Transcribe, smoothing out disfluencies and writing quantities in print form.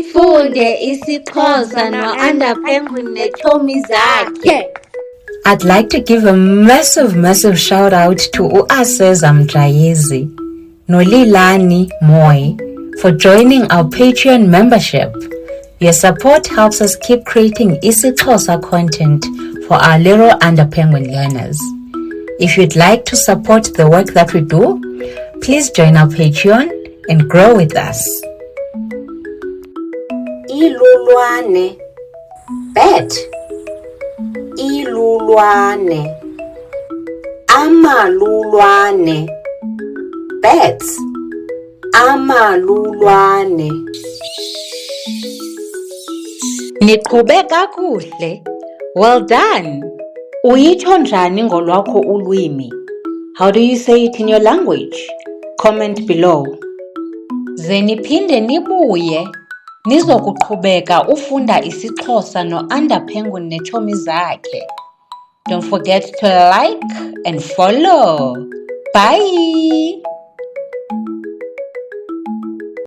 Funde isiXhosa no-Under Penguin neetshomi zakhe. I'd like to give a massive shout out to Uaseza Mjayezi, Nolilani Moy for joining our Patreon membership. Your support helps us keep creating isiXhosa content for our little Under Penguin learners. If you'd like to support the work that we do, please join our Patreon and grow with us. Ilulwane, bat. Ilulwane, amalulwane, bats. Amalulwane. Niqhube kakuhle. Well done. Uyitsho njani ngolwakho ulwimi? How do you say it in your language? Comment below. Ze niphinde nibuye nizokuqhubeka ufunda isiXhosa no-Under Penguin neetshomi zakhe. Don't forget to like and follow. Bye.